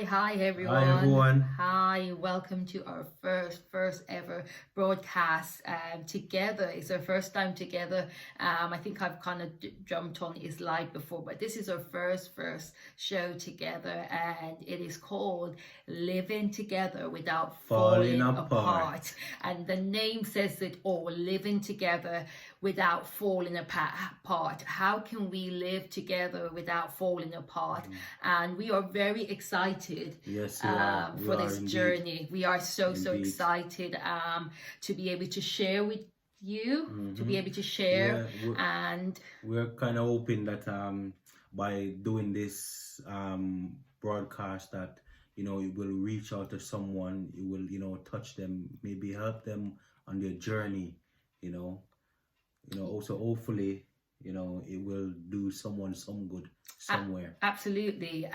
Hi everyone. Hi everyone. Hi, welcome to our first ever broadcast together. It's our first time together. I think I've kind of jumped on his live before, but this is our first show together, and it is called Living Together Without Falling Apart. And the name says it all, living together without falling apart. How can we live together without falling apart? And we are very excited for this journey. We are so excited to be able to share with you, to be able to share. And we're kind of hoping that by doing this broadcast that it will reach out to someone, it will touch them, maybe help them on their journey, also hopefully it will do someone some good somewhere. Absolutely.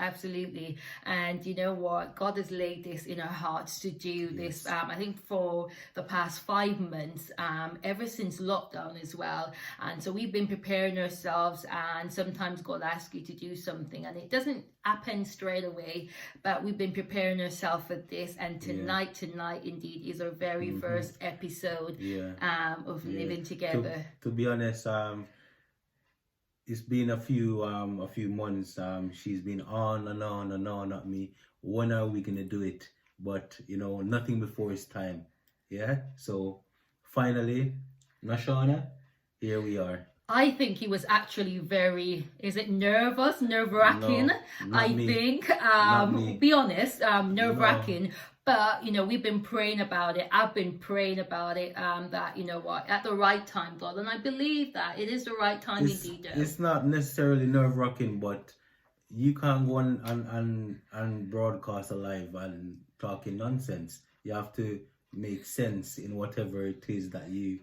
And you know what, God has laid this in our hearts to do this. I think for the past 5 months, ever since lockdown as well. And so we've been preparing ourselves, and sometimes God asks you to do something and it doesn't happen straight away, but we've been preparing ourselves for this. And tonight indeed is our very first episode of Living Together. To be honest, it's been a few months. She's been on and on at me. When are we gonna do it? But nothing before it's time. Yeah. So finally, Nashauna, here we are. I think he was actually very, is it nerve-wracking? No, I me. think, be honest, nerve-wracking. No. But, we've been praying about it. I've been praying about it, that, at the right time, God. And I believe that it is the right time indeed. It's not necessarily nerve-wracking, but you can't go on and broadcast live and talking nonsense. You have to make sense in whatever it is that you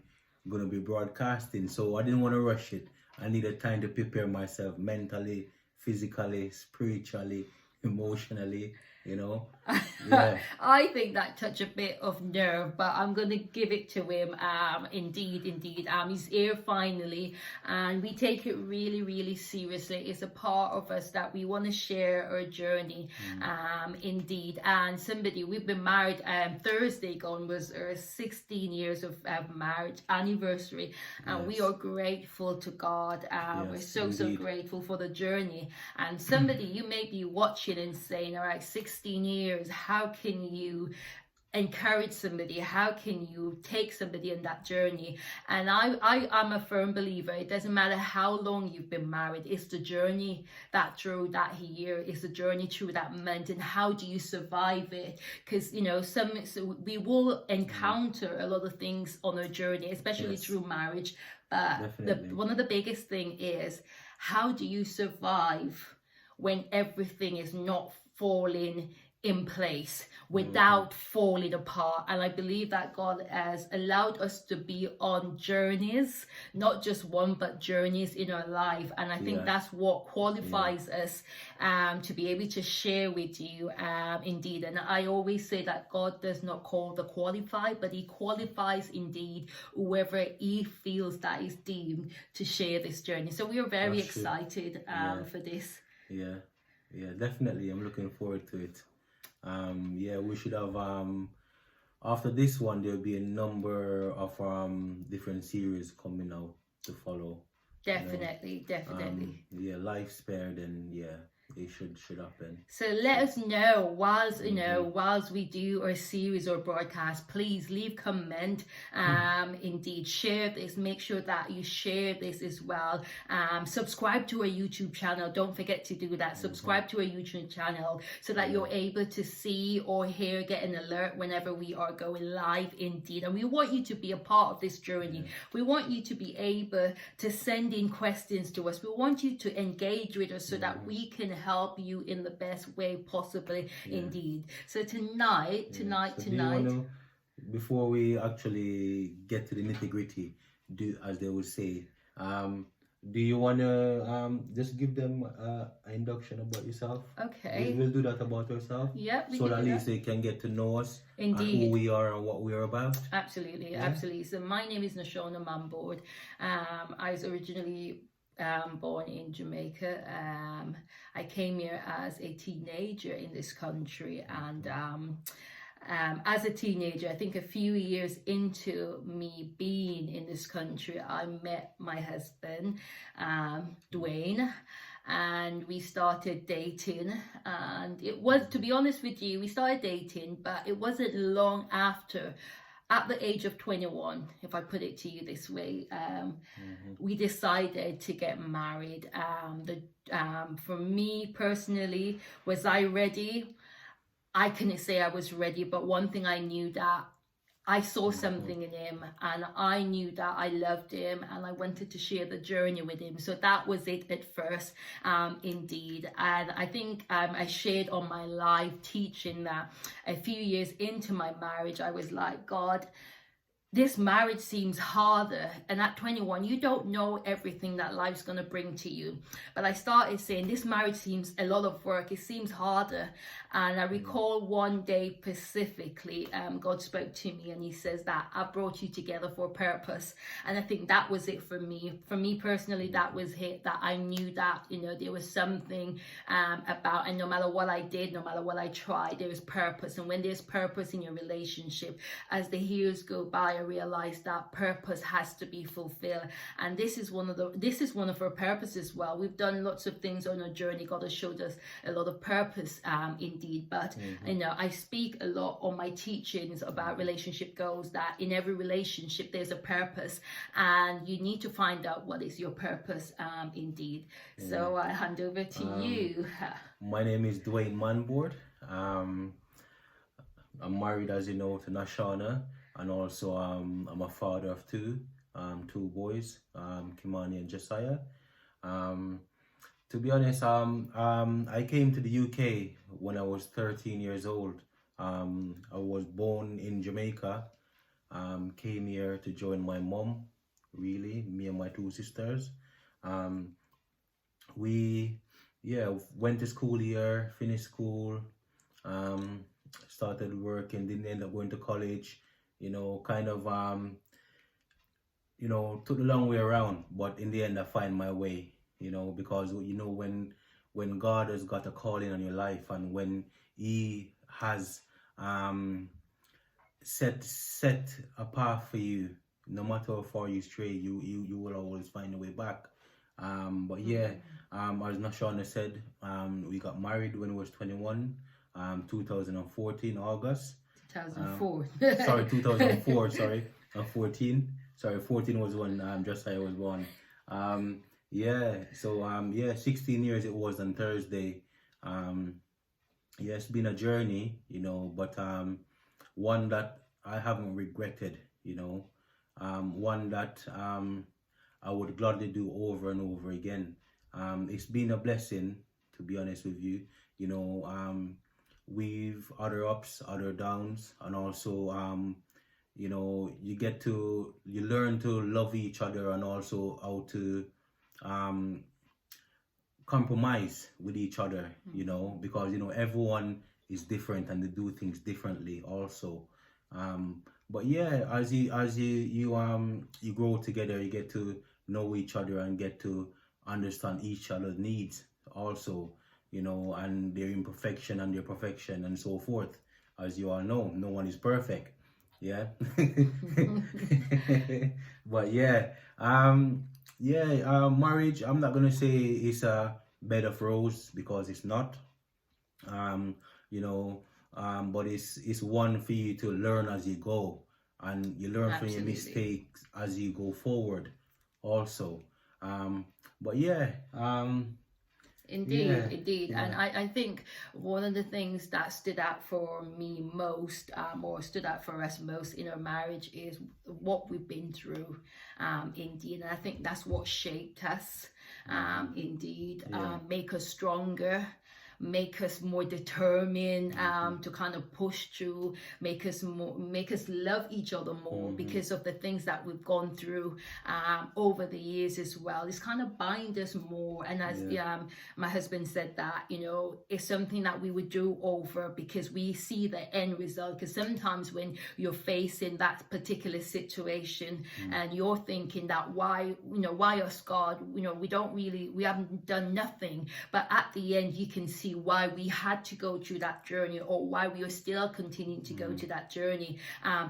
going to be broadcasting. So I didn't want to rush it. I needed time to prepare myself mentally, physically, spiritually, emotionally. I think that touched a bit of nerve, but I'm going to give it to him. Indeed, he's here finally, and we take it really seriously. It's a part of us that we want to share our journey. Indeed. And we've been married. Thursday gone was our 16 years of marriage anniversary, and we are grateful to God. We're so grateful for the journey. And you may be watching and saying, all right, 16 years, how can you encourage somebody? How can you take somebody on that journey? And I'm a firm believer. It doesn't matter how long you've been married. It's the journey that through that year. It's the journey through that month. And how do you survive it? Because, we will encounter a lot of things on our journey, especially through marriage. But one of the biggest thing is, how do you survive when everything is not falling in place without falling apart? And I believe that God has allowed us to be on journeys, not just one, but journeys in our life. And I think that's what qualifies us to be able to share with you, indeed. And I always say that God does not call the qualified, but he qualifies indeed whoever he feels that is deemed to share this journey. So we are very excited for this. Yeah, definitely. I'm looking forward to it. We should have after this one there'll be a number of different series coming out to follow. Definitely. Life spared, and it should happen. So let us know whilst we do our series or broadcast, please leave comment. Indeed, share this. Make sure that you share this as well. Subscribe to our YouTube channel. Don't forget to do that. Subscribe to our YouTube channel so that you're able to see or hear, get an alert whenever we are going live. Indeed, and we want you to be a part of this journey. We want you to be able to send in questions to us. We want you to engage with us so that we can help you in the best way possible. Indeed. So tonight, before we actually get to the nitty-gritty, as they would say, do you want to just give them an induction about yourself? Okay. We'll do that about yourself. Yep. So that at least they can get to know us. Indeed. And who we are and what we are about. Absolutely. So my name is Nashauna Manboard. I was originally born in Jamaica. I came here as a teenager in this country, and as a teenager, I think a few years into me being in this country, I met my husband, Dwayne, and we started dating. And it was, to be honest with you, we started dating, but it wasn't long after, at the age of 21, if I put it to you this way, we decided to get married. For me personally, was I ready? I couldn't say I was ready, but one thing I knew, that I saw something in him, and I knew that I loved him, and I wanted to share the journey with him. So that was it at first, indeed. And I think I shared on my live teaching that a few years into my marriage, I was like, God, this marriage seems harder. And at 21, you don't know everything that life's going to bring to you. But I started saying, this marriage seems a lot of work. It seems harder. And I recall one day specifically, God spoke to me and he says that I brought you together for a purpose. And I think that was it for me. For me personally, that was it, that I knew that, you know, there was something about, and no matter what I did, no matter what I tried, there was purpose. And when there's purpose in your relationship, as the years go by, I realized that purpose has to be fulfilled. And this is one of our purposes. Well, we've done lots of things on our journey. God has showed us a lot of purpose, indeed. But you know, I speak a lot on my teachings about relationship goals, that in every relationship there's a purpose, and you need to find out what is your purpose, indeed. So I hand over to you. My name is Dwayne Manboard. I'm married, as you know, to Nashauna, and also I'm a father of two boys, Kimani and Josiah. To be honest, I came to the UK when I was 13 years old. I was born in Jamaica, came here to join my mom, really, me and my two sisters. We went to school here, finished school, started working, didn't end up going to college, you know, kind of, you know, took the long way around, but in the end I find my way, you know, because, you know, when God has got a calling on your life, and when he has set a path for you, no matter how far you stray, you will always find a way back. But yeah, as Nashauna said, we got married when we was 21, 2014 August. 2004. Sorry, 2004. Sorry, 14. Sorry, 14 was when Josiah was born. Yeah. So 16 years it was on Thursday. Yeah, it's been a journey, you know, but one that I haven't regretted, you know, one that I would gladly do over and over again. It's been a blessing, to be honest with you. You know, we've other ups, other downs, and also you know, you learn to love each other, and also how to compromise with each other, you know, because, you know, everyone is different and they do things differently also. But yeah, as you grow together, you get to know each other and get to understand each other's needs also, you know, and their imperfection and their perfection and so forth. As you all know, no one is perfect. Yeah. But yeah, marriage, I'm not gonna say it's a bed of roses, because it's not. You know, but it's one for you to learn as you go, and you learn from your mistakes as you go forward also. But yeah, Indeed. And I think one of the things that stood out for me most, or stood out for us most in our marriage, is what we've been through, indeed. And I think that's what shaped us, indeed, make us stronger. make us more determined, to kind of push through, make us love each other more because of the things that we've gone through over the years as well. It's kind of bind us more. And as my husband said, that, you know, it's something that we would do over because we see the end result. Because sometimes when you're facing that particular situation and you're thinking that why us, God, you know, we haven't done nothing, but at the end you can see why we had to go through that journey, or why we are still continuing to go to that journey,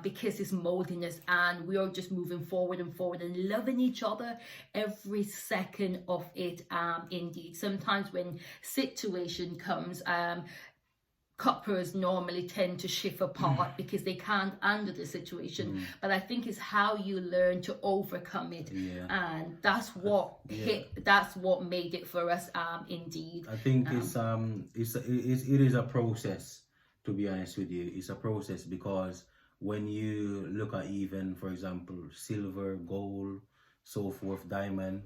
because it's molding us, and we are just moving forward and forward and loving each other every second of it. Indeed, sometimes when situation comes, couples normally tend to shift apart because they can't handle the situation, but I think it's how you learn to overcome it, and that's what made it for us. Indeed, I think it is a process, to be honest with you. It's a process, because when you look at, even for example, silver, gold, so forth, diamond,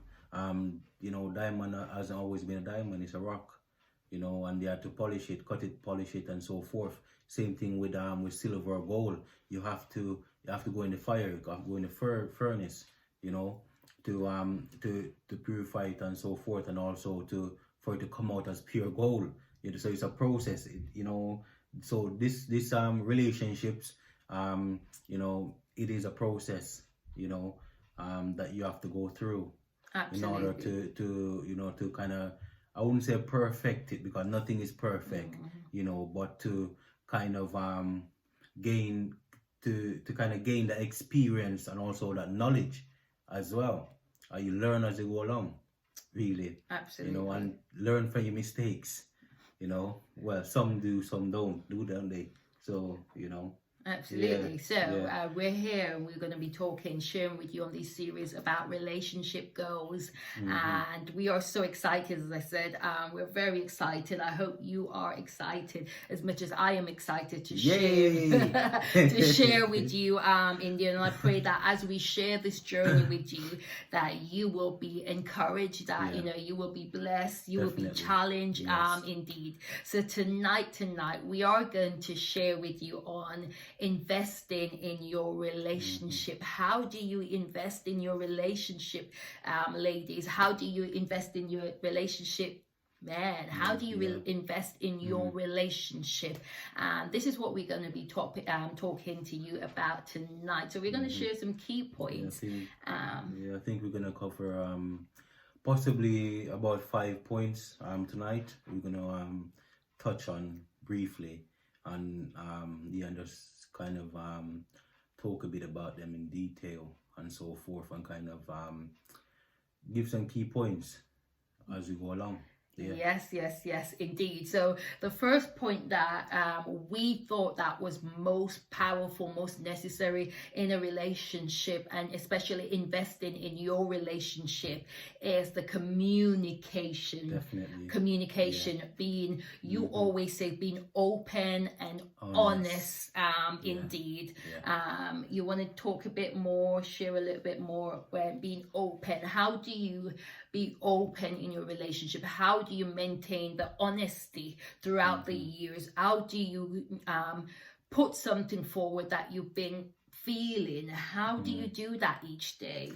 you know, diamond hasn't always been a diamond, it's a rock, you know, and they had to polish it, cut it, polish it, and so forth. Same thing with silver or gold. You have to go in the fire, you have to go in the furnace, you know, to purify it and so forth, and also for it to come out as pure gold. You know, so it's a process, you know. So this relationships, you know, it is a process, you know, that you have to go through. Absolutely. In order to you know, to kind of, I wouldn't say perfect it, because nothing is perfect, you know, but to kind of gain the experience and also that knowledge as well. You learn as you go along, really. Absolutely. You know, and learn from your mistakes, you know. Well, some do, some don't they? So, you know. Absolutely. So we're here, and we're going to be sharing with you on this series about relationship goals, and we are so excited. As I said, we're very excited. I hope you are excited as much as I am excited to share to share with you, India. And I pray that as we share this journey with you, that you will be encouraged, that you know, you will be blessed, you will be challenged. Indeed. So tonight we are going to share with you on investing in your relationship. How do you invest in your relationship, ladies? How do you invest in your relationship, man? How do you invest in your relationship? And this is what we're going to be talking to you about tonight. So we're going to share some key points. I think we're going to cover possibly about 5 points tonight. We're going to touch on briefly, and and just kind of talk a bit about them in detail and so forth, and kind of give some key points as we go along. Yes, indeed. So the first point that we thought that was most powerful, most necessary in a relationship, and especially investing in your relationship, is the communication. Definitely. Communication, being, you always say, being open and honest. Indeed. You want to talk a bit more, share a little bit more when being open. How do you be open in your relationship? How do you maintain the honesty throughout the years? How do you put something forward that you've been feeling? How do you do that each day?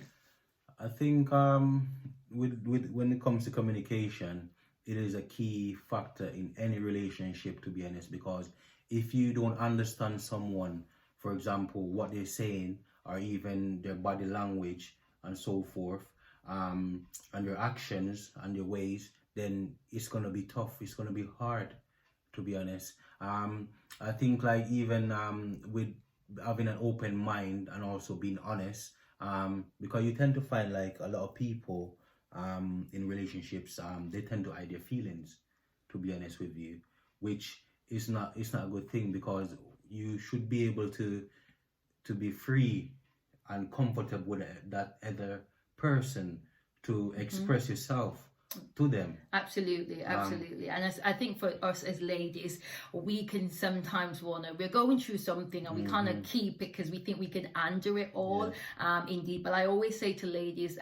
I think with when it comes to communication, it is a key factor in any relationship, to be honest, because if you don't understand someone, for example, what they're saying, or even their body language and so forth, and their actions and their ways, then it's gonna be tough. It's gonna be hard, to be honest. I think, like, even with having an open mind and also being honest, because you tend to find, like, a lot of people in relationships, they tend to hide their feelings, to be honest with you, which is not a good thing, because you should be able to be free and comfortable with that other person to express yourself to them. Absolutely. And I think for us as ladies, we can sometimes we're going through something and we kind of keep it because we think we can undo it all. Indeed. But I always say to ladies,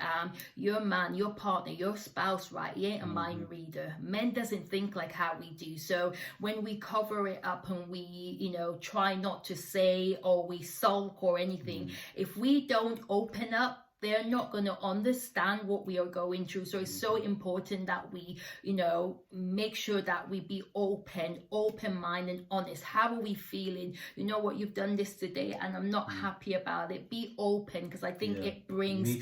your man, your partner, your spouse, right? He ain't a mind reader. Men doesn't think like how we do. So when we cover it up and we, try not to say or we sulk or anything, if we don't open up, they're not going to understand what we are going through. So it's so important that we, make sure that we be open-minded, honest. How are we feeling? You know what, you've done this today and I'm not happy about it. Be open, because I think it brings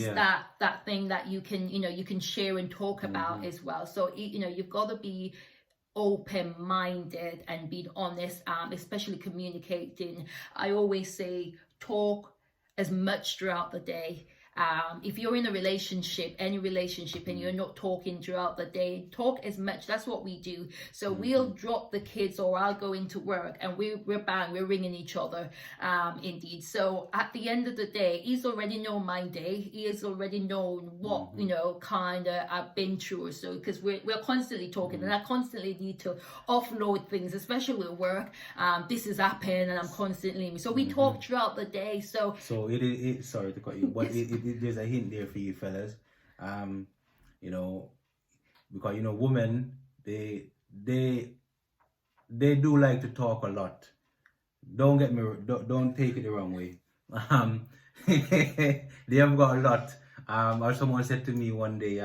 that thing that you can, you can share and talk about as well. So, you've got to be open-minded and being honest, especially communicating. I always say talk as much throughout the day. If you're in a relationship, any relationship, and you're not talking throughout the day, talk as much. That's what we do. So we'll drop the kids, or I'll go into work, and we're ringing each other. Indeed. So at the end of the day, he's already known my day. He has already known what kind of I've been through. So because we're constantly talking, and I constantly need to offload things, especially with work. This is happening, and I'm constantly. So we talk throughout the day. So it sorry to cut you, but there's a hint there for you fellas, because women, they do like to talk a lot. Don't get me, don't take it the wrong way. They have got a lot. Or someone said to me one day,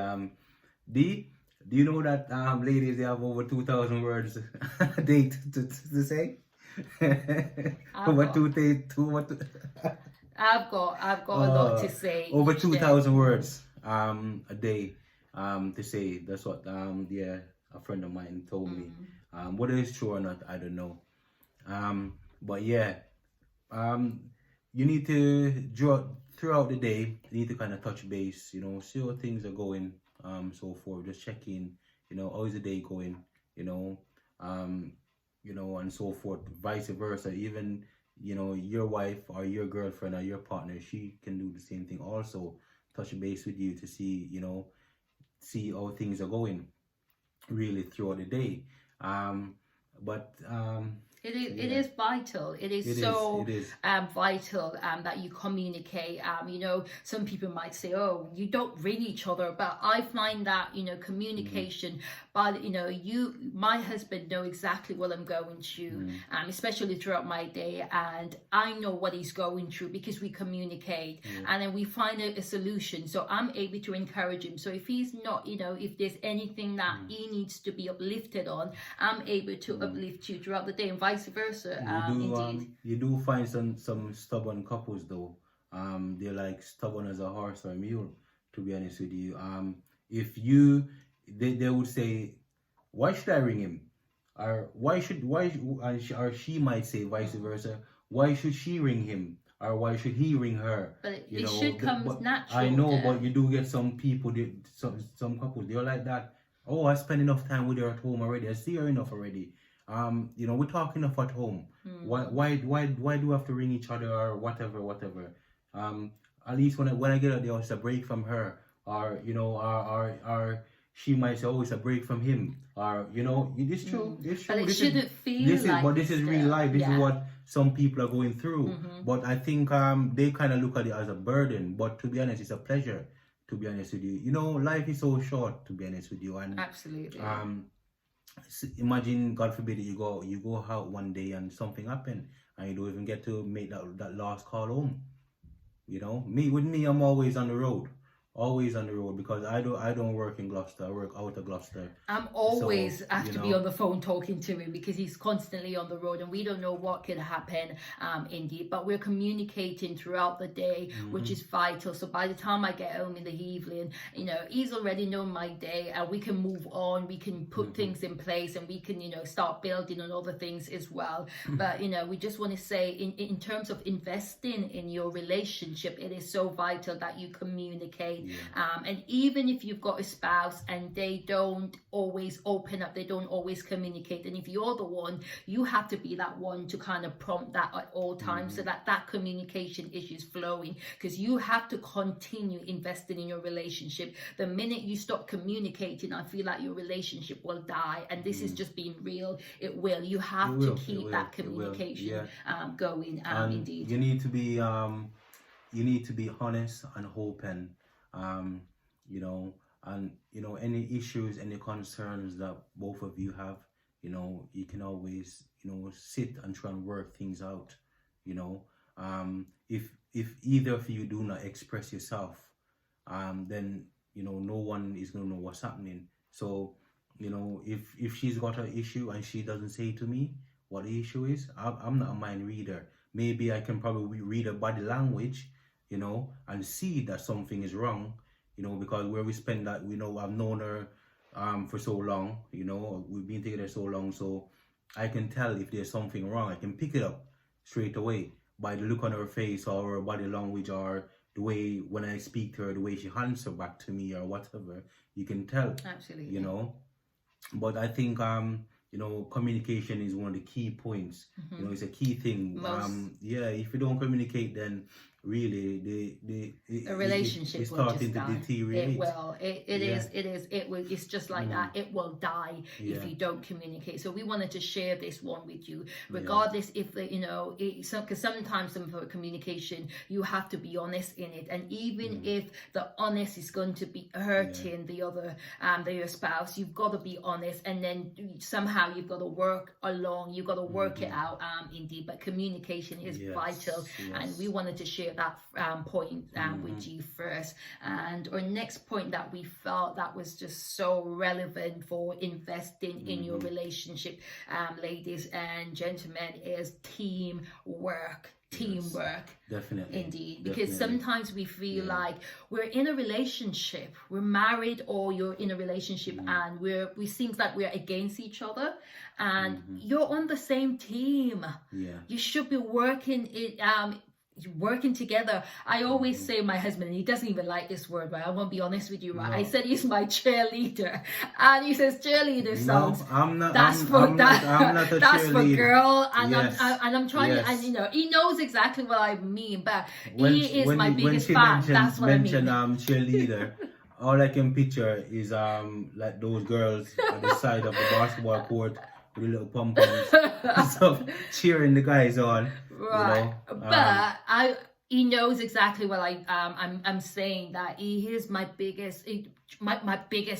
D, do you know that ladies, they have over 2,000 words a day to say? I've got a lot to say. Over 2,000 words a day to say. That's what a friend of mine told me. Whether it's true or not, I don't know. But yeah, you need to draw throughout the day. You need to kind of touch base. See how things are going. So forth. Just check in. How is the day going? And so forth. Vice versa. Even your wife or your girlfriend or your partner, she can do the same thing also. Touch base with you to see, see how things are going really throughout the day. It is vital. It is vital that you communicate. Some people might say, oh, you don't ring each other, but I find that communication. But my husband know exactly what I'm going through, especially throughout my day, and I know what he's going through because we communicate, and then we find a solution. So I'm able to encourage him. So if he's not, if there's anything that he needs to be uplifted on, I'm able to uplift you throughout the day, and vice versa. Indeed. You do find some stubborn couples though. They're like stubborn as a horse or a mule, to be honest with you. If they would say, why should I ring him? Or or she might say vice versa, why should she ring him? Or why should he ring her? But it should come natural. I know, but you do get some people, some couples, they're like that. Oh, I spend enough time with her at home already. I see her enough already. We talk enough at home. Why do we have to ring each other or whatever? At least when I get out there, it's a break from her, or or she might say, oh, it's a break from him, or it's true. It's true. But it shouldn't feel like. But this is real life. This is what some people are going through. But I think they kind of look at it as a burden. But to be honest, it's a pleasure. To be honest with you, life is so short. To be honest with you, and absolutely. Imagine, God forbid, you go out one day and something happen and you don't even get to make that last call home. Me, I'm always on the road. Always on the road, because I don't work in Gloucester. I work out of Gloucester. I'm always have to be on the phone talking to him because he's constantly on the road and we don't know what could happen. Indeed, but we're communicating throughout the day, which is vital. So by the time I get home in the evening, he's already known my day and we can move on. We can put things in place and we can start building on other things as well. But we just want to say in terms of investing in your relationship, it is so vital that you communicate. way. And even if you've got a spouse and they don't always open up, they don't always communicate, and if you're the one, you have to be that one to kind of prompt that at all times, so that that communication is flowing, because you have to continue investing in your relationship. The minute you stop communicating, I feel like your relationship will die, and this is just being real. It will. You have to keep that communication going. Indeed, you need to be honest and open. You know, and you know, any issues, any concerns that both of you have, you know, you can always, you know, sit and try and work things out. You know, if either of you do not express yourself, then you know, no one is gonna know what's happening. So you know, if she's got an issue and she doesn't say to me what the issue is, I'm not a mind reader. Maybe I can probably read her body language, you know, and see that something is wrong, you know, because where we spend that, we know, I've known her for so long, you know, we've been together so long, so I can tell if there's something wrong. I can pick it up straight away by the look on her face or her body language, or the way when I speak to her, the way she answers back to me or whatever. You can tell. Absolutely. You know, but I think you know, communication is one of the key points. You know, it's a key thing. If you don't communicate, then really the relationship it's will starting just to die. deteriorate. It will. It will. It's just like that. It will die if you don't communicate. So we wanted to share this one with you, regardless if the, you know, because sometimes some of our communication, you have to be honest in it, and even if the honest is going to be hurting the other your spouse, you've got to be honest, and then somehow you've got to work along. You've got to work it out. Indeed, but communication is vital, and we wanted to share that point with you first. And our next point that we felt that was just so relevant for investing in your relationship, ladies and gentlemen, is teamwork. Definitely. Indeed, because sometimes we feel like we're in a relationship, we're married, or you're in a relationship and we seems like we're against each other, and you're on the same team. You should be working together. I always say my husband, and he doesn't even like this word, right? I won't be honest with you, right? I said he's my cheerleader, and he says cheerleader sounds. No, I'm not. That's I'm not a that's for cheerleader. girl, and I'm trying to, and you know, he knows exactly what I mean, but he is my biggest fan. That's what I mean. Cheerleader. All I can picture is like those girls at the side of the basketball court with the little pom-poms, so cheering the guys on. Right, you know? But he knows exactly what I'm saying, that he is my biggest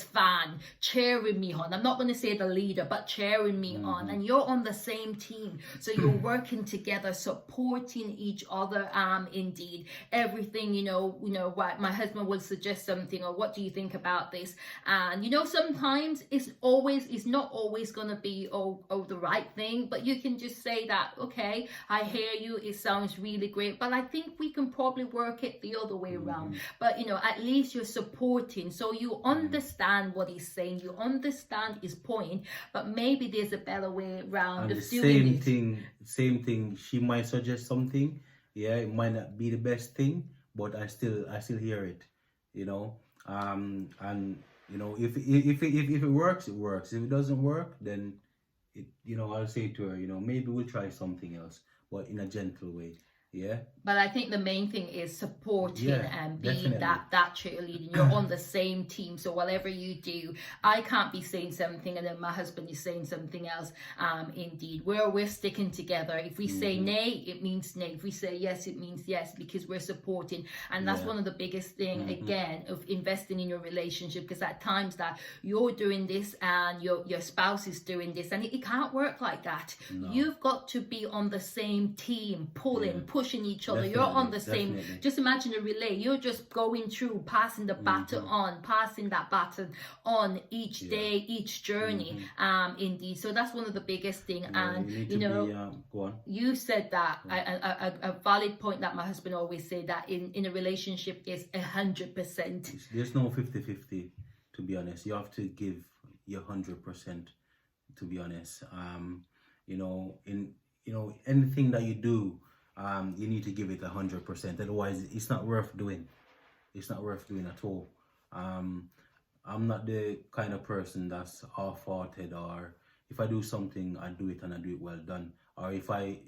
fan, cheering me on. I'm not going to say the leader, but cheering me on. And you're on the same team, so you're working together, supporting each other. Indeed, everything, you know what, my husband will suggest something, or what do you think about this? And you know, sometimes it's not always going to be the right thing, but you can just say that, okay, I hear you, it sounds really great, but I think we can probably work it the other way around. But you know, at least you're supporting, so you understand what he's saying, you understand his point, but maybe there's a better way around of doing it. Same thing. She might suggest something. Yeah, it might not be the best thing, but I still hear it. You know, and you know, if it works, it works. If it doesn't work, then it, you know, I'll say to her, you know, maybe we'll try something else, but in a gentle way. Yeah. But I think the main thing is supporting and being that cheerleader. You're on the same team, so whatever you do, I can't be saying something and then my husband is saying something else. Indeed, we're sticking together. If we say nay, it means nay. If we say yes, it means yes, because we're supporting. And that's one of the biggest thing again of investing in your relationship, because at times that you're doing this and your spouse is doing this, and it can't work like that. You've got to be on the same team, pushing each other. You're on the same. Just imagine a relay. You're just going through, passing the baton on, passing that baton on each day, each journey. Indeed. So that's one of the biggest thing. And you know, go on. You said that a valid point that my husband always say, that in a relationship is 100%. There's no 50-50. To be honest, you have to give your 100%. To be honest, you know, anything that you do, you need to give it 100%. Otherwise, it's not worth doing. it's not worth doing at all. I'm not the kind of person that's half-hearted, or if I do something, I do it and I do it well done. Or if I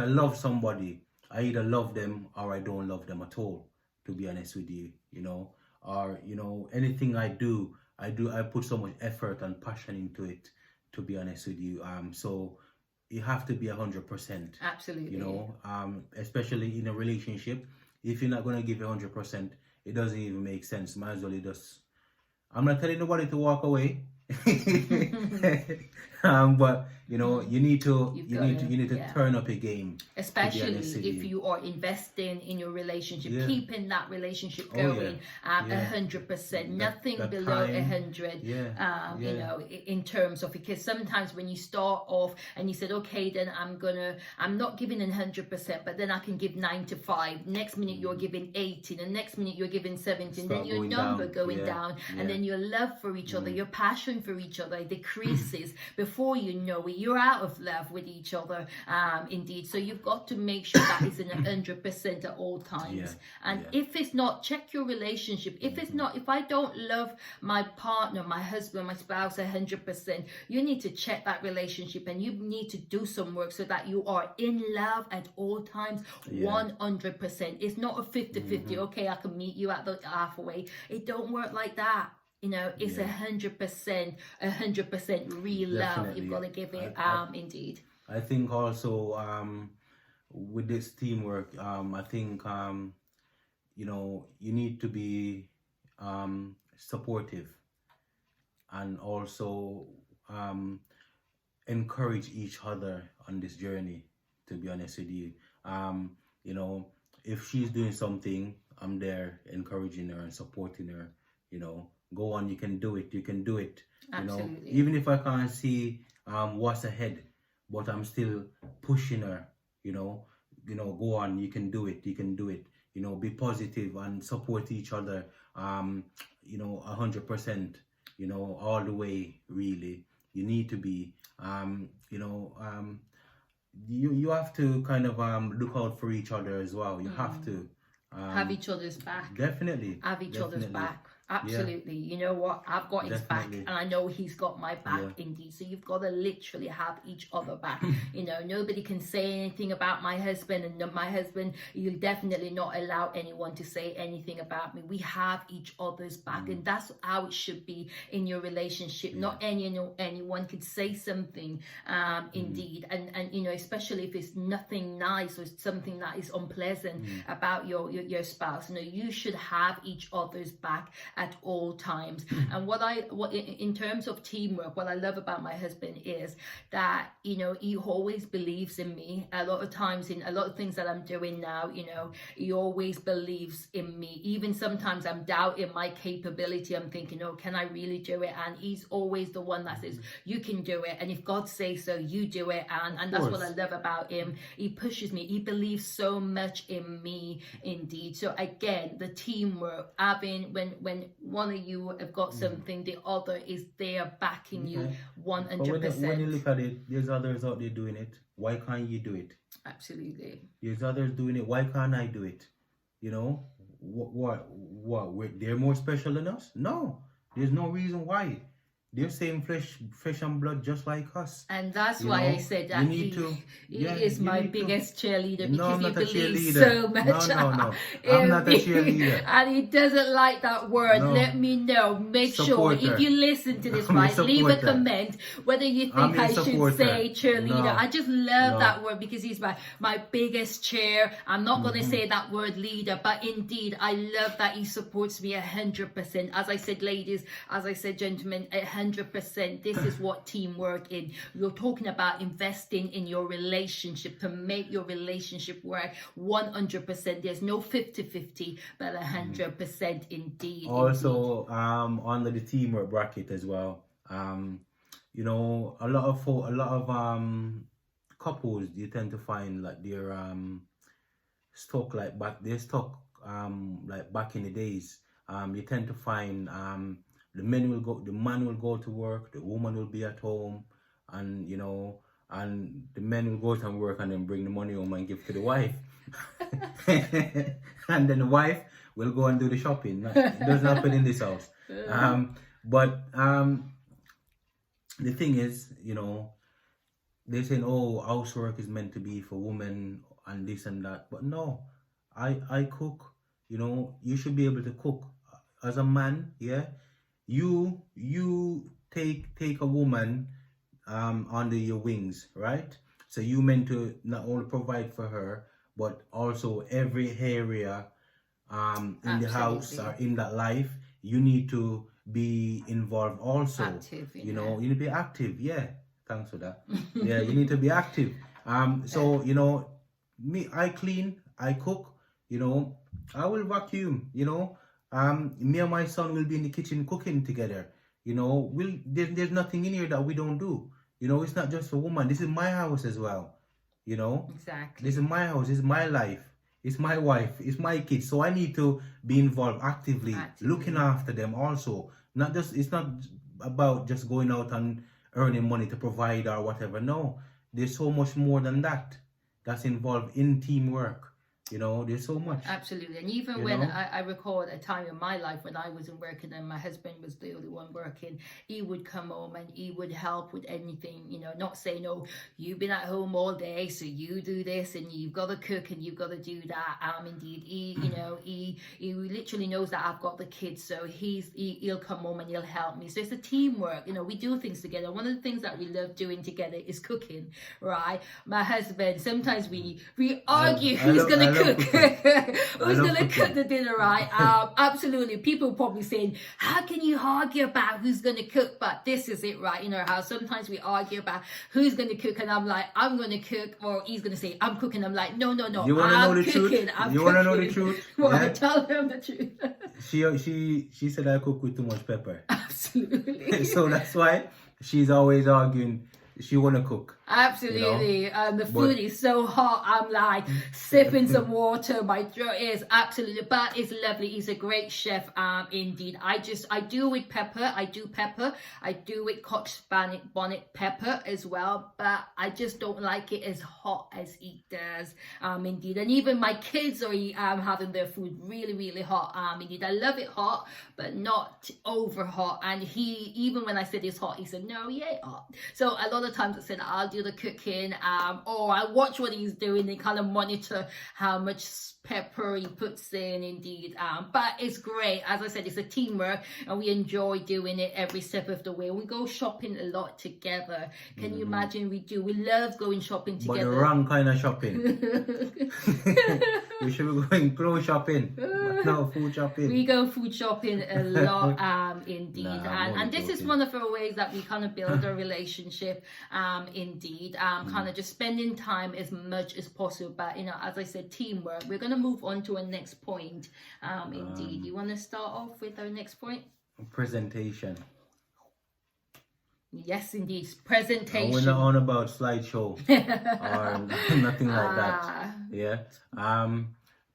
love somebody, I either love them or I don't love them at all, to be honest with you, or anything I put so much effort and passion into it, to be honest with you. So you have to be 100%. Absolutely. Especially in a relationship. If you're not gonna give 100%, it doesn't even make sense. Might as well I'm not telling nobody to walk away. But you need to turn up your game, especially if you are investing in your relationship, keeping that relationship going at 100%, nothing below 100. In terms of, because sometimes when you start off and you said, okay, then I'm not giving 100%, but then I can give 9 to 5. Next minute you're giving 18, and next minute you're giving 17. Then your number going down, and then your love for each other, your passion for each other decreases. Before you know it, you're out of love with each other. Indeed. So you've got to make sure that it's in 100% at all times. And if it's not, check your relationship. If it's not, if I don't love my partner, my husband, my spouse 100%, you need to check that relationship, and you need to do some work so that you are in love at all times, 100%. It's not a 50-50. Okay, I can meet you at the halfway. It don't work like that. It's 100% real love. You've got to give it. Indeed. I think also with this teamwork, I think you need to be supportive, and also encourage each other on this journey, to be honest with you. If she's doing something, I'm there encouraging her and supporting her. Go on, you can do it. Absolutely. Even if I can't see what's ahead, but I'm still pushing her. Go on, you can do it. Be positive and support each other. 100%. All the way. Really, you need to be. You have to kind of look out for each other as well. You have to have each other's back. Definitely. Have each other's back. Absolutely. You know what? I've got his back, and I know he's got my back. Indeed. So you've got to literally have each other back. Nobody can say anything about my husband, and my husband, you'll definitely not allow anyone to say anything about me. We have each other's back, and that's how it should be in your relationship. Not anyone could say something, indeed, and especially if it's nothing nice or something that is unpleasant about your spouse. You should have each other's back at all times. And what in terms of teamwork, what I love about my husband is that he always believes in me. A lot of times in a lot of things that I'm doing now, he always believes in me. Even sometimes I'm doubting my capability. I'm thinking, oh, can I really do it? And he's always the one that says, you can do it, and if God says so, you do it. And that's what I love about him. He pushes me. He believes so much in me. Indeed. So again, the teamwork, having when one of you have got something, the other is there backing you 100%. When you look at it, there's others out there doing it. Why can't you do it? Absolutely. There's others doing it. Why can't I do it? What? They're more special than us? No. There's no reason why. They're same flesh and blood, just like us. And that's why I said that he is my biggest cheerleader, because he believes so much. No. I'm not a cheerleader. And he doesn't like that word. No. Let me know. Make sure if you listen to this, right, leave a comment whether you think I should say cheerleader. No. I just love that word because he's my biggest cheer. I'm not going to say that word leader, but indeed, I love that he supports me 100%. As I said, ladies, as I said, gentlemen, 100%. This is what teamwork is. You're talking about investing in your relationship to make your relationship work 100%. There's no 50-50, but 100% indeed. Also, under the teamwork bracket as well, a lot of couples, you tend to find like they're stuck like back in the days. You tend to find the man will go to work, the woman will be at home, and and the men will go to work and then bring the money home and give to the wife. and then the wife will go and do the shopping. It doesn't happen in this house. But the thing is, they're saying, oh, housework is meant to be for women and this and that. But no, I cook. You should be able to cook as a man. Yeah, you take a woman under your wings, right? So you meant to not only provide for her, but also every area in the house or in that life, you need to be involved also. Active, you need to be active. Yeah, thanks for that. Yeah, you need to be active. So me, I clean, I cook. I will vacuum. Me and my son will be in the kitchen cooking together. There's nothing in here that we don't do. It's not just for woman. This is my house as well. Exactly. This is my house. It's my life. It's my wife. It's my kids. So I need to be involved actively. Looking after them also. It's not about just going out and earning money to provide or whatever. No, there's so much more than that that's involved in teamwork. There's so much. Absolutely. And even when I recall a time in my life when I wasn't working and my husband was the only one working, he would come home and he would help with anything, not saying, oh, you've been at home all day, so you do this and you've got to cook and you've got to do that. Indeed, he literally knows that I've got the kids, so he'll come home and he'll help me. So it's a teamwork. We do things together. One of the things that we love doing together is cooking, right? My husband, sometimes we argue who's going to cook. Who's gonna cook the dinner, right? Absolutely. People probably saying, how can you argue about who's gonna cook? But this is it, right? How sometimes we argue about who's gonna cook, and I'm like, I'm gonna cook, or he's gonna say, I'm cooking. I'm like, no, you wanna know the truth? You wanna know the truth? Well, tell him the truth. She said I cook with too much pepper. Absolutely. So that's why she's always arguing. She wanna cook. Absolutely. The food is so hot. I'm like sipping some water. My throat is absolutely, but it's lovely. He's a great chef. Indeed. I do with pepper. I do pepper. I do with Scotch bonnet pepper as well. But I just don't like it as hot as he does. Indeed. And even my kids are having their food really, really hot. Indeed. I love it hot, but not over hot. And even when I said it's hot, he said, no, he ain't hot. So a lot of times I said, I'll do the cooking, or I watch what he's doing and kind of monitor how much pepper he puts in. Indeed. But it's great. As I said, it's a teamwork and we enjoy doing it every step of the way. We go shopping a lot together. Can you imagine? We love going shopping together. But the wrong kind of shopping. We should be going clothes shopping, no food shopping. We go food shopping a lot. Indeed. And this is one of our ways that we kind of build a relationship. Indeed. Kind of just spending time as much as possible. But as I said, teamwork. We're going to move on to our next point. Indeed. You want to start off with our next point? Presentation. Yes, indeed. Presentation. We're not on about slideshow or nothing like that. Yeah.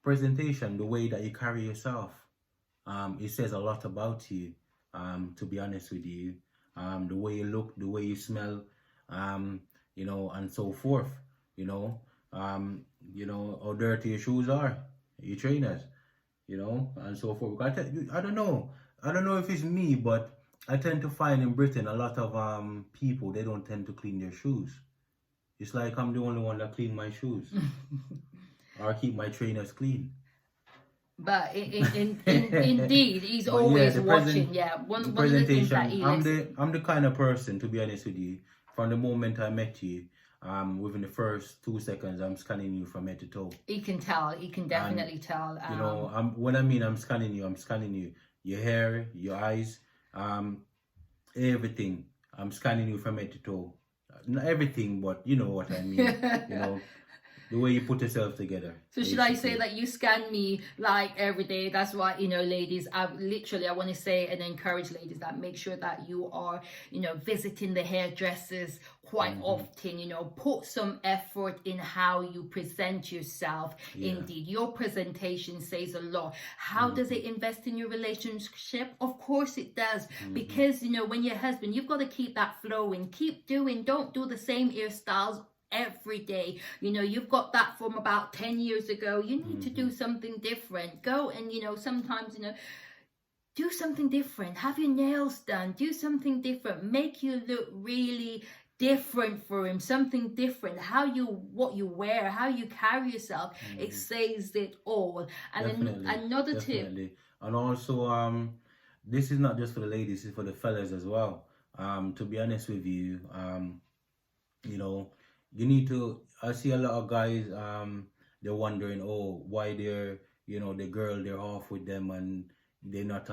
Presentation, the way that you carry yourself. It says a lot about you. To be honest with you, the way you look, the way you smell, and so forth. How dirty your shoes are, your trainers, and so forth. I don't know if it's me, but I tend to find in Britain a lot of people, they don't tend to clean their shoes. It's like I'm the only one that clean my shoes or keep my trainers clean. But indeed, he's always watching. One of the things that he I'm the kind of person, to be honest with you, from the moment I met you, within the first 2 seconds, I'm scanning you from head to toe. He can tell. He can definitely tell. When I mean I'm scanning you. Your hair, your eyes, everything. I'm scanning you from head to toe. Not everything, but you know what I mean. The way you put yourself together. So should I say that you scan me like every day? That's why, ladies, I want to say and encourage ladies that make sure that you are, visiting the hairdressers quite often, put some effort in how you present yourself. Indeed, your presentation says a lot. How does it invest in your relationship? Of course it does, because when your husband, you've got to keep that flowing, keep doing, don't do the same hairstyles every day. You know, you've got that from about 10 years ago. You need to do something different. Go and, you know, sometimes, you know, do something different. Have your nails done. Do something different. Make you look really different for him. Something different. What you wear, how you carry yourself. It says it all. And another tip. And also, this is not just for the ladies, it's for the fellas as well. To be honest with you, you know, you need to. I see a lot of guys. They're wondering, oh, why they're, you know, the girl, they're off with them, and they're not.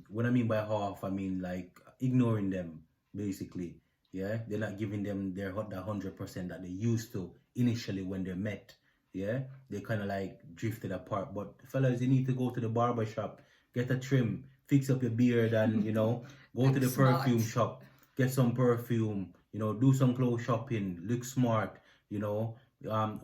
What I mean by half, I mean like ignoring them, basically. Yeah, they're not giving them their that 100% that they used to initially when they met. Yeah, they kind of like drifted apart. But fellas, you need to go to the barber shop, get a trim, fix up your beard, and you know, go to the perfume shop, get some perfume. You know, do some clothes shopping, look smart. You know, I've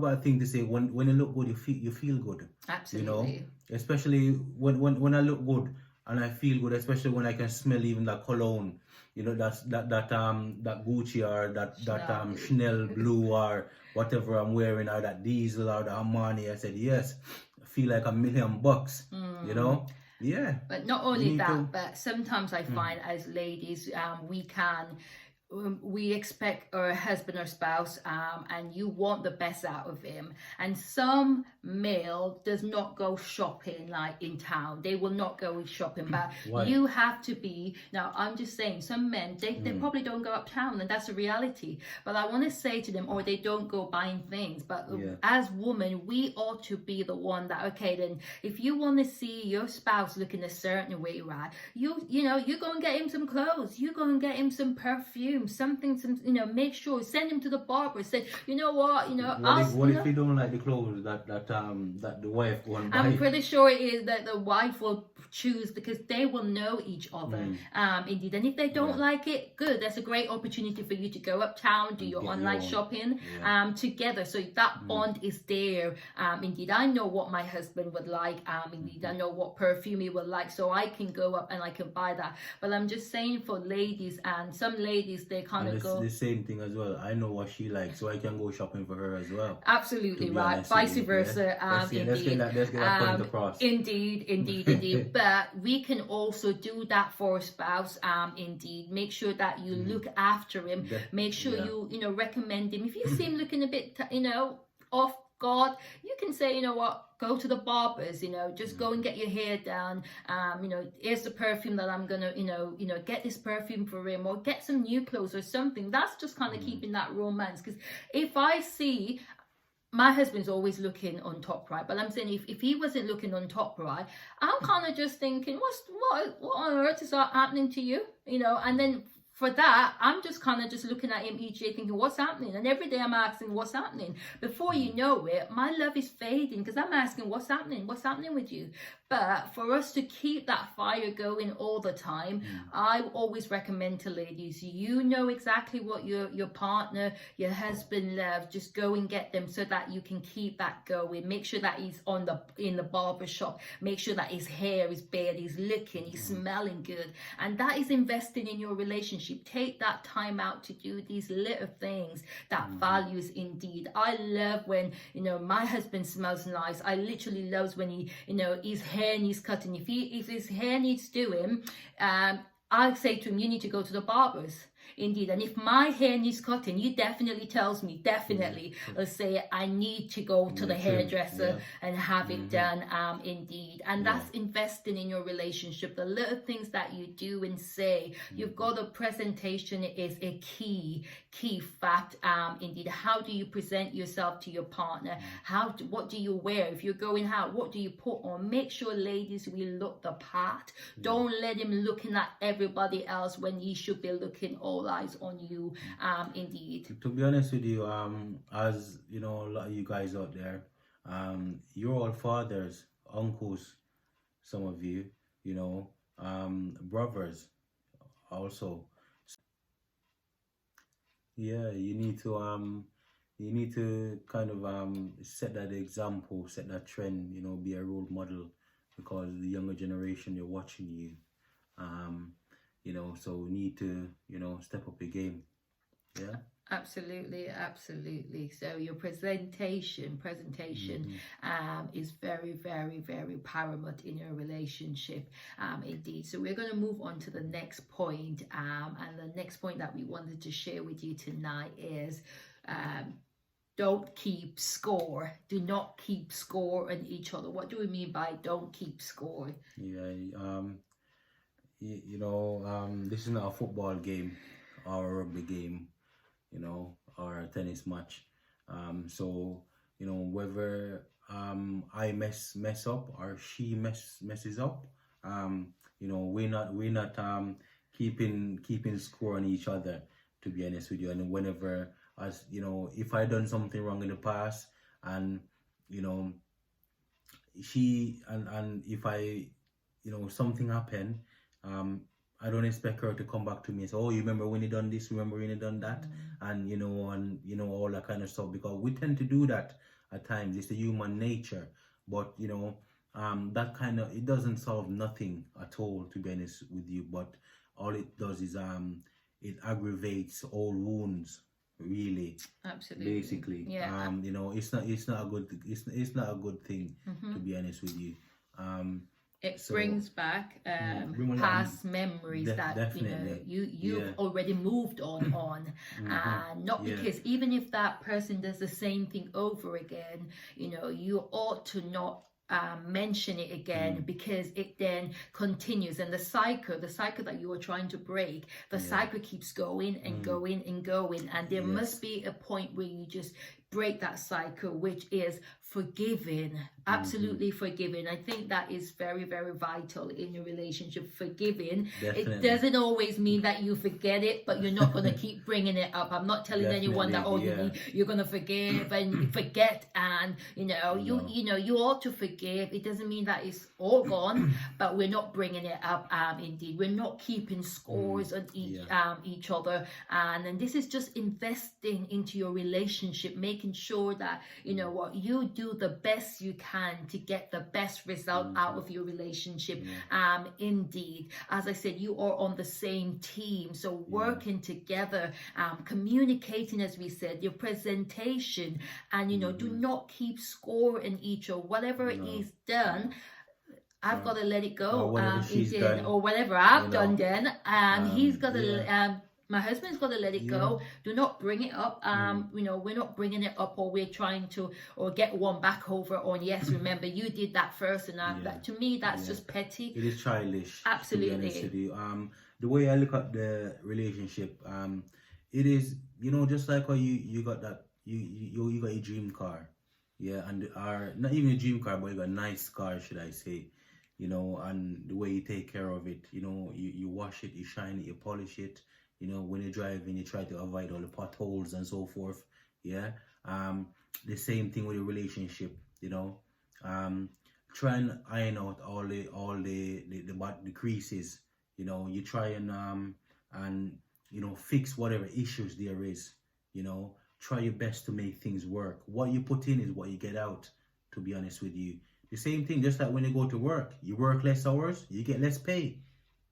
got a thing to say. When you look good, you feel good. Absolutely. You know, especially when I look good and I feel good, especially when I can smell even that cologne. You know, that Gucci or that Chanel blue or whatever I'm wearing, or that Diesel or the Armani. I said yes, I feel like $1,000,000. You know. Yeah. But not only that, but sometimes I find as ladies, we expect our husband or spouse, and you want the best out of him. And some male does not go shopping like in town. They will not go shopping, but you have to be. Now, I'm just saying, some men, they probably don't go uptown, and that's a reality. But I want to say to them, or they don't go buying things. But as women, we ought to be the one that, okay, then if you want to see your spouse looking a certain way, right? You know, you go and get him some clothes. You go and get him some perfume. Something, you know, make sure, send him to the barber, say, you know what, you know, what if you don't like the clothes that the wife won't buy? I'm pretty sure it is that the wife will choose, because they will know each other. Indeed. And if they don't like it, good, that's a great opportunity for you to go uptown, do your online shopping together, so that bond is there. Indeed, I know what my husband would like. Indeed, I know what perfume he would like, so I can go up and I can buy that. But I'm just saying, for ladies, and some ladies, they kind of go the same thing as well. I know what she likes, so I can go shopping for her as well. Absolutely right. Vice versa. Let's get that point across. Indeed. But we can also do that for a spouse. Indeed, make sure that you look after him. Make sure you know, recommend him. If you see him looking a bit, you know, off guard, you can say, you know what, go to the barbers, you know, just go and get your hair done. You know, here's the perfume that I'm gonna, you know, get this perfume for him, or get some new clothes or something. That's just kind of keeping that romance. Because if I see, my husband's always looking on top right, but I'm saying if he wasn't looking on top right, I'm kind of just thinking, what on earth is happening to you, you know? And then for that, I'm just kind of just looking at him each day thinking, what's happening? And every day I'm asking, what's happening? Before you know it, my love is fading, because I'm asking, what's happening? What's happening with you? But for us to keep that fire going all the time, I always recommend to ladies, you know exactly what your partner, your husband loves. Just go and get them, so that you can keep that going. Make sure that he's in the barber shop. Make sure that his hair is bare, he's looking, he's smelling good. And that is investing in your relationship. Take that time out to do these little things that values indeed. I love when, you know, my husband smells nice. I literally love when he, you know, his hair needs cutting. If his hair needs doing, I'll say to him, you need to go to the barbers. Indeed. And if my hair needs cutting, he definitely tells me, let's say, I need to go to the hairdresser and have it done. Indeed. And that's investing in your relationship. The little things that you do and say, you've got a presentation is a key fact. Indeed. How do you present yourself to your partner? What do you wear? If you're going out, what do you put on? Make sure, ladies, we look the part. Don't let him looking at everybody else when he should be looking all eyes on you. Indeed. To be honest with you, as you know, a lot of you guys out there, you're all fathers, uncles, some of you, you know, brothers also. Yeah, you need to kind of set that example, set that trend, you know, be a role model, because the younger generation, they're watching you. You know, so we need to, you know, step up your game. Yeah. Absolutely, absolutely. So your presentation is very, very, very paramount in your relationship, indeed. So we're going to move on to the next point, and the next point that we wanted to share with you tonight is don't keep score. Do not keep score on each other. What do we mean by don't keep score? Yeah, this is not a football game or a rugby game, or a tennis match. So whether I mess up or she messes up, we're not keeping score on each other, to be honest with you. And whenever, as if I done something wrong in the past, and you know she and if I something happened, I don't expect her to come back to me and say, "Oh, you remember when you done this? Remember when you done that?" And all that kind of stuff, because we tend to do that at times. It's the human nature, but that kind of, it doesn't solve nothing at all, to be honest with you. But all it does is it aggravates old wounds, really. Absolutely. Basically, Yeah. it's not a good thing, to be honest with you. It brings back past memories that definitely. you've already moved on, and not because even if that person does the same thing over again, you ought to not mention it again, because it then continues, and the cycle that you are trying to break, the cycle keeps going and going and going, and there must be a point where you just break that cycle, which is forgiving. Absolutely forgiving. I think that is very, very vital in your relationship. Forgiving. Definitely. It doesn't always mean that you forget it, but you're not going to keep bringing it up. I'm not telling anyone that you're going to forgive and forget, and you ought to forgive. It doesn't mean that it's all gone, but we're not bringing it up. Indeed, we're not keeping scores on each other, and this is just investing into your relationship, making sure that you do the best you can to get the best result out of your relationship. Indeed, as I said, you are on the same team, so working together, communicating, as we said, your presentation, and do not keep score in each other. Whatever is done, I've got to let it go. Or whatever I've done then, he's got to my husband's got to let it go. Do not bring it up. We're not bringing it up, or we're trying to, or get one back over on, yes, remember you did that first, and that, to me, that's just petty. It is childish. Absolutely. To be honest with you. The way I look at the relationship, it is, just like how you got that, you got your dream car, and not even a dream car, but you got a nice car, should I say, and the way you take care of it, you wash it, you shine it, you polish it. When you're driving, you try to avoid all the potholes and so forth. The same thing with your relationship. Try and iron out all the creases. You try and fix whatever issues there is. Try your best to make things work. What you put in is what you get out, to be honest with you. The same thing, just like when you go to work, you work less hours, you get less pay.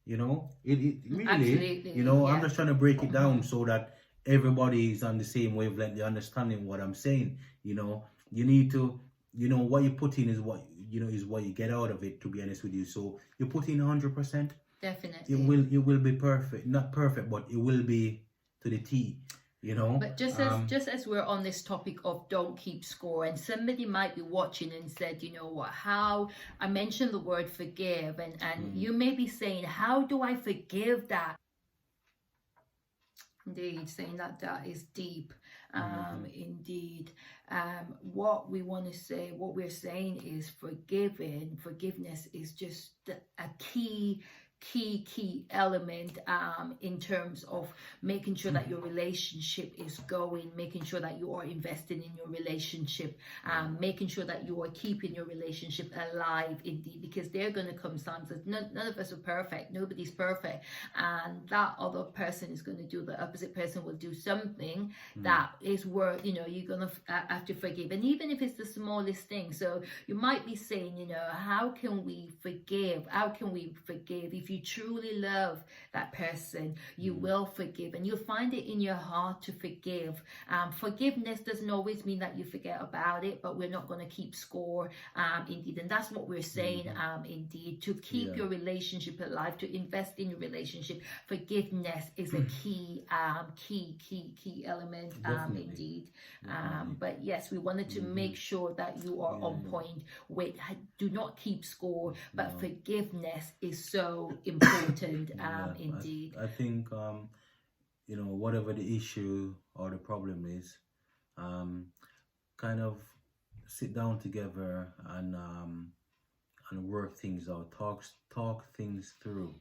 It really, absolutely, I'm just trying to break it down so that everybody is on the same wavelength, they're understanding what I'm saying. You need to, what you put in is what you get out of it, to be honest with you. So you put in 100%. Definitely. It will be perfect. Not perfect, but it will be to the T. But just as we're on this topic of don't keep score, and somebody might be watching and said, how I mentioned the word forgive, and you may be saying, how do I forgive that? Indeed, saying that is deep. Indeed, what we want to say, what we're saying is forgiveness is just a key element in terms of making sure that your relationship is going, making sure that you are investing in your relationship, making sure that you are keeping your relationship alive, indeed, because there are going to come times that none of us are perfect, nobody's perfect, and that other person is going to do, the opposite person will do something that is worth, you're going to have to forgive, and even if it's the smallest thing. So you might be saying, how can we forgive if you truly love that person, you will forgive, and you'll find it in your heart to forgive. Forgiveness doesn't always mean that you forget about it, but we're not going to keep score, indeed. And that's what we're saying, indeed, to keep your relationship alive, to invest in your relationship. Forgiveness is a key element, indeed. But yes, we wanted to make sure that you are on point with, do not keep score, but forgiveness is so important, indeed. I think, you know, whatever the issue or the problem is, kind of sit down together and work things out, talk things through.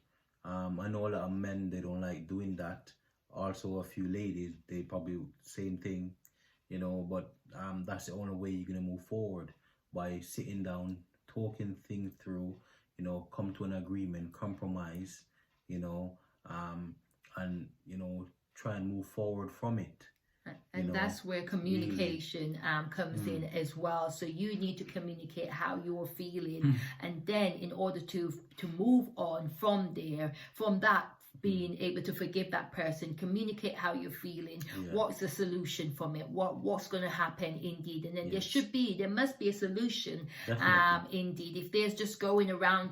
I know a lot of men, they don't like doing that. Also, a few ladies, they probably same thing, you know. But that's the only way you're gonna move forward, by sitting down, talking things through. You know, come to an agreement, compromise. You know, and you know, try and move forward from it. And that's where communication comes in as well. So you need to communicate how you're feeling, and then in order to move on from there, from that, being able to forgive that person, communicate how you're feeling, what's the solution from it, what's going to happen, indeed. And then there must be a solution, indeed. If there's just going around,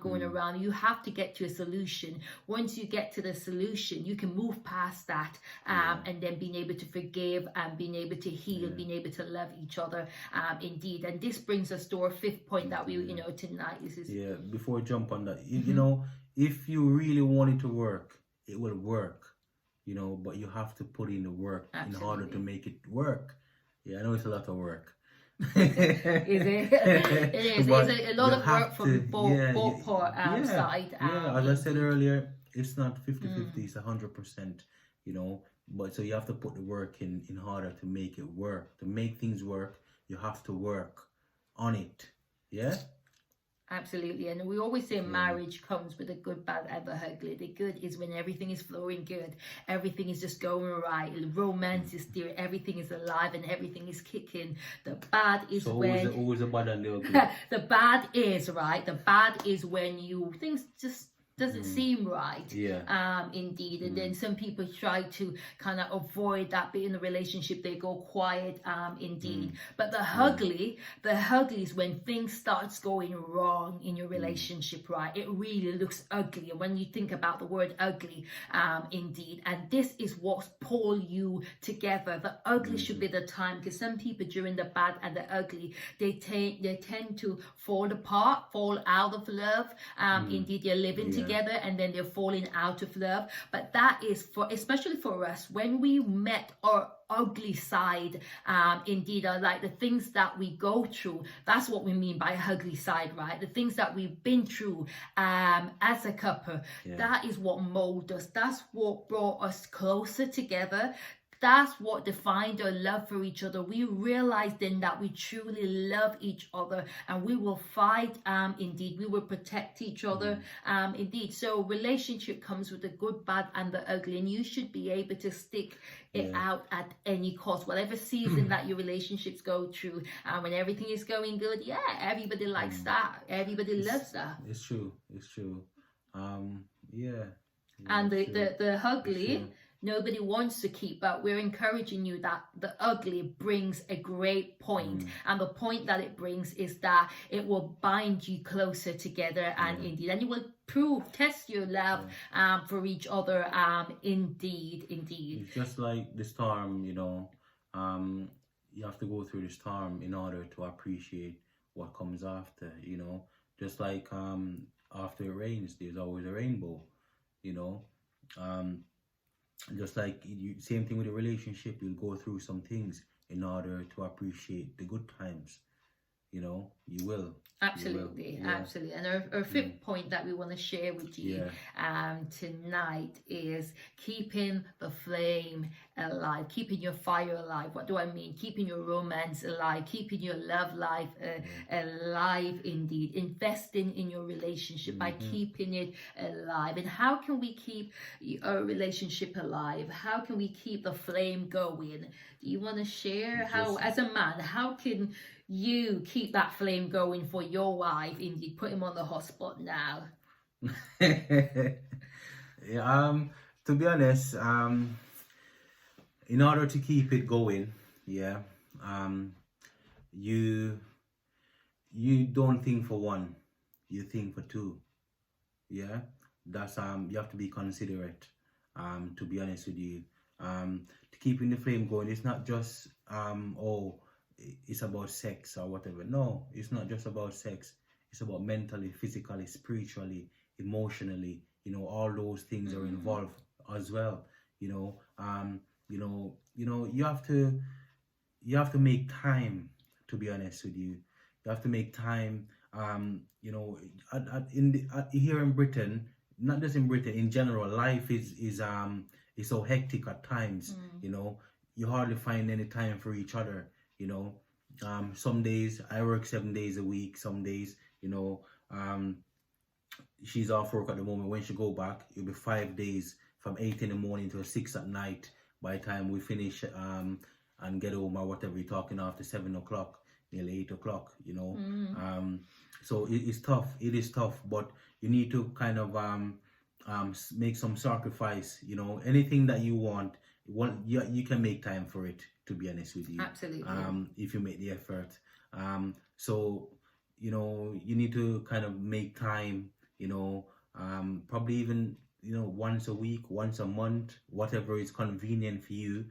you have to get to a solution. Once you get to the solution, you can move past that, and then being able to forgive and being able to heal, being able to love each other, indeed. And this brings us to our fifth point that we, you know, tonight is before we jump on that, you know, if you really want it to work, it will work, you know, but you have to put in the work in order to make it work. I know it's a lot of work. Is it? It is. It's a lot of work from both side. As I said earlier, it's not 50-50, it's 100%, you know. But so you have to put the work in order to make it work. To make things work, you have to work on it. Yeah? Absolutely. And we always say marriage comes with a good, bad, and the ugly. The good is when everything is flowing good, everything is just going right, romance is there, everything is alive and everything is kicking. The bad is always the bad and the ugly. The bad is, right, the bad is when things just doesn't seem right, indeed. And then some people try to kind of avoid that bit in the relationship, they go quiet, indeed. But the ugly is when things starts going wrong in your relationship, right? It really looks ugly. And when you think about the word ugly, indeed, and this is what's pull you together. The ugly should be the time, because some people during the bad and the ugly, they tend to fall apart, fall out of love, indeed. They're living together, and then they're falling out of love. But that is especially for us, when we met our ugly side, indeed, are like the things that we go through. That's what we mean by ugly side, right? The things that we've been through as a couple. That is what molded us. That's what brought us closer together. That's what defined our love for each other. We realized then that we truly love each other, and we will fight, indeed. We will protect each other, indeed. So relationship comes with the good, bad, and the ugly, and you should be able to stick it out at any cost. Whatever season that your relationships go through, when everything is going good, everybody likes that. Everybody loves that. It's true. And the ugly, nobody wants to keep, but we're encouraging you that the ugly brings a great point. And the point that it brings is that it will bind you closer together, and indeed, and you will test your love for each other, indeed. It's just like the storm, you know. You have to go through the storm in order to appreciate what comes after, you know. Just like after it rains, there's always a rainbow, you know. Just like same thing with a relationship, you'll go through some things in order to appreciate the good times. You know, you will. Absolutely. And our fifth point that we want to share with you tonight is keeping the flame alive, keeping your fire alive. What do I mean? Keeping your romance alive, keeping your love life alive, indeed. Investing in your relationship by keeping it alive. And how can we keep our relationship alive? How can we keep the flame going? Do you want to share how, as a man, how can you keep that flame going for your wife? Indeed, put him on the hot spot now. Yeah, to be honest, in order to keep it going, yeah, you you don't think for one, you think for two. Yeah, that's you have to be considerate. To be honest with you, to keeping the flame going, it's not just oh, it's about sex or whatever. No, it's not just about sex. It's about mentally, physically, spiritually, emotionally. All those things are involved as well. You know, you have to make time. To be honest with you, you have to make time. Here in Britain, not just in Britain, in general, life is so hectic at times. You hardly find any time for each other. Some days I work 7 days a week. Some days, she's off work at the moment. When she go back, it'll be 5 days from 8 in the morning to 6 at night. By the time we finish and get home or whatever, we're talking after 7 o'clock, nearly 8 o'clock. So it's tough. It is tough, but you need to kind of make some sacrifice. Anything that you want, you can make time for it. To be honest with you, Absolutely. If you make the effort. So you need to kind of make time. Probably even once a week, once a month, whatever is convenient for you.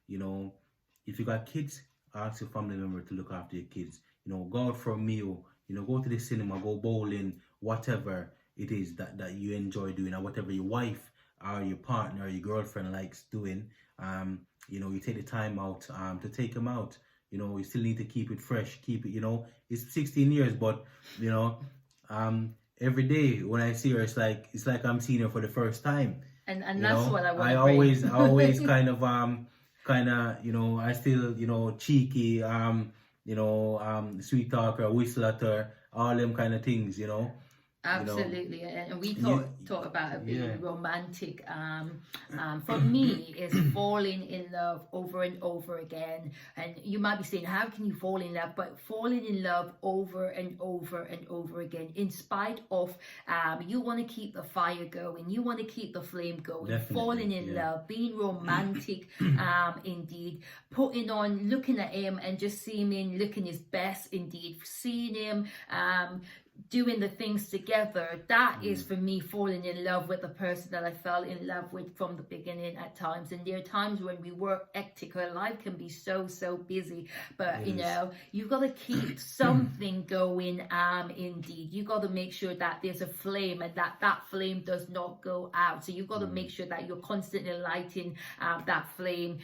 If you got kids, ask your family member to look after your kids. Go out for a meal. Go to the cinema, go bowling, whatever it is that you enjoy doing, or whatever your wife or your partner or your girlfriend likes doing. You take the time out to take them out. You still need to keep it fresh, keep it. It's 16 years, but every day when I see her, it's like I'm seeing her for the first time. And that's what I want. I always kind of I still cheeky sweet talker, whistle at her, all them kind of things. Absolutely, and we talk about it being romantic. For me, is falling in love over and over again. And you might be saying, "How can you fall in love?" But falling in love over and over and over again, in spite of you want to keep the fire going, you want to keep the flame going. Definitely, falling in love, being romantic, indeed, putting on, looking at him, and just seeing him looking his best. Indeed, seeing him. Doing the things together, that is for me falling in love with the person that I fell in love with from the beginning at times. And there are times when we work hectic, our life can be so busy, but you've got to keep something going. Indeed, you got to make sure that there's a flame and that flame does not go out. So you've got to make sure that you're constantly lighting that flame,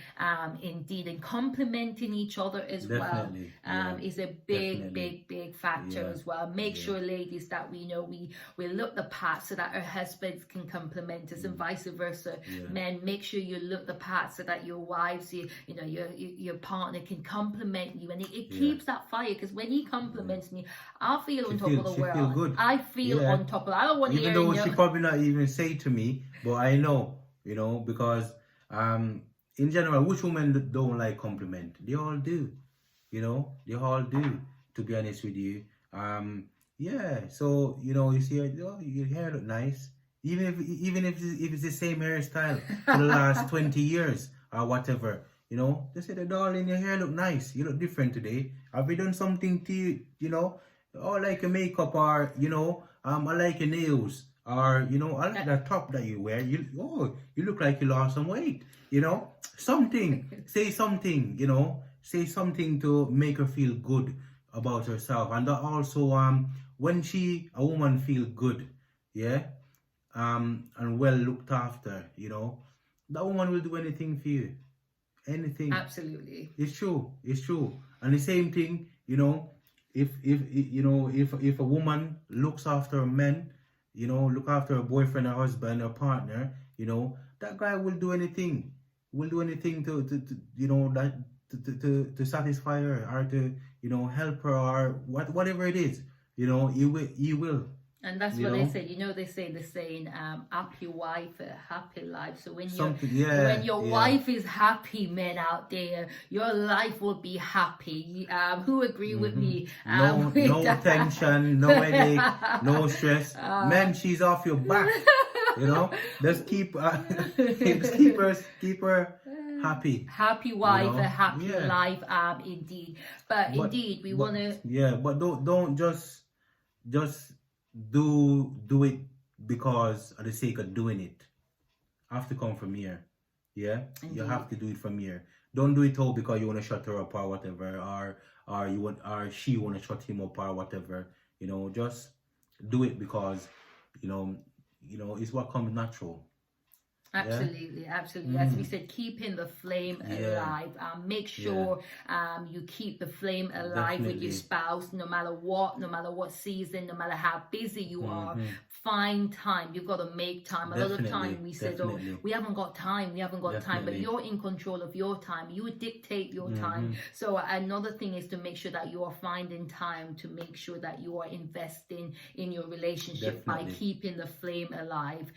indeed, and complementing each other as Definitely. well. Is a big factor as well. Make sure, ladies, that we look the part so that our husbands can complement us, and vice versa. Men, make sure you look the part so that your wives, your partner can complement you, and it keeps that fire. Because when he compliments me, I feel on top of the world. Feel good. I feel on top of. I don't want to even though she probably not even say to me, but I know, because in general, which women don't like compliment? They all do, they all do. To be honest with you. So you see, your hair look nice, even if it's the same hairstyle for the last 20 years or whatever. They say, darling, your hair look nice. You look different today. Have you done something to you? I like your makeup, or I like your nails, or I like that top that you wear. You look like you lost some weight. Something. Say something. Say something to make her feel good about herself. And that also when a woman feel good, and well looked after, that woman will do anything for you. Anything. Absolutely. It's true. And the same thing, if a woman looks after a man, look after a boyfriend, or husband, or partner, that guy will do anything. To satisfy her, or to help her, or whatever it is. He will. And that's You what know? they say. You know, they say the saying, happy wife, a happy life. So when Something, your wife is happy, men out there, your life will be happy. Who agree with me? No, With no that? tension, no headache, no stress. Man, she's off your back. You know, just keep her happy. Happy wife, You know? a happy Yeah. life. Indeed. But indeed, we want to. Yeah, but don't just do it because of the sake of doing it. Have to come from here. Yeah, Indeed. You have to do it from here. Don't do it all because you want to shut her up or whatever, or you want, or she want to shut him up or whatever. You know, just do it because you know it's what comes natural. Absolutely, absolutely. As we said, keeping the flame alive. Make sure you keep the flame alive with your spouse, no matter what season, no matter how busy you are. Find time. You've got to make time. A lot of time we said, "Oh, we haven't got time. We haven't got time." But you're in control of your time. You dictate your time. So another thing is to make sure that you are finding time to make sure that you are investing in your relationship by keeping the flame alive.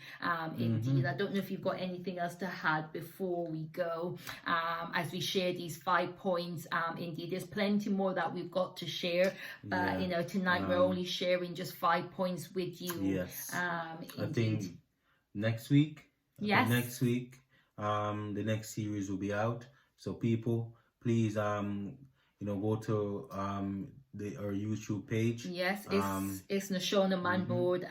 Indeed, I don't know if you've got anything else to add before we go, as we share these 5 points. Indeed, there's plenty more that we've got to share, but you know, tonight we're only sharing just 5 points with you. Yes. I Indeed. think next week. Yes. Next week, the next series will be out. So people, please, go to our YouTube page. Yes, it's Nashauna Manboard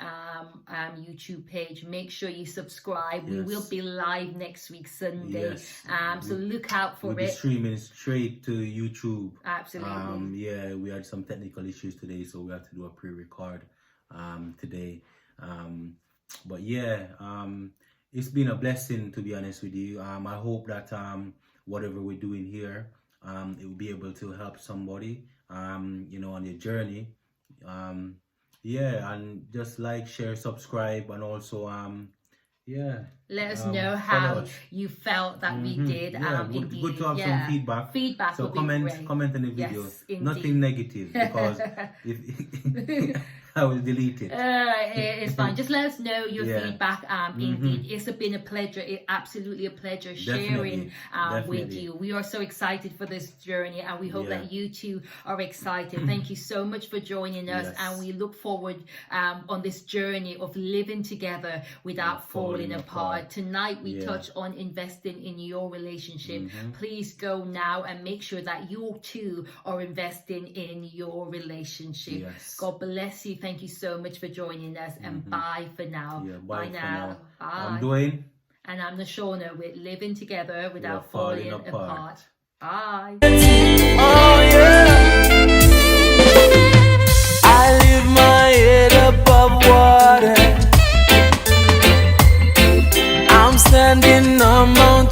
YouTube page. Make sure you subscribe. We will be live next week Sunday. Yes. So look out for we'll it. Be streaming straight to YouTube. Absolutely. We had some technical issues today, so we had to do a pre-record today. But it's been a blessing, to be honest with you. I hope that whatever we're doing here, it will be able to help somebody on your journey. And just like, share, subscribe, and also let us know how you felt that we did. Indeed. Good to have some feedback. Feedback. So comment on the video. Yes, nothing negative, because if I will delete it. It's fine. Just let us know your feedback. Indeed, it's been a pleasure. Absolutely a pleasure sharing with you. We are so excited for this journey, and we hope that you too are excited. Thank you so much for joining us, and we look forward on this journey of living together without falling apart. Tonight we touch on investing in your relationship. Please go now and make sure that you too are investing in your relationship. God bless you. Thank you so much for joining us, and bye for now. Bye now. Bye. I'm Dwayne. And I'm Nashauna with Living Together Without Falling Apart. Bye. Oh yeah. I lift my head above water. I'm standing on mountain.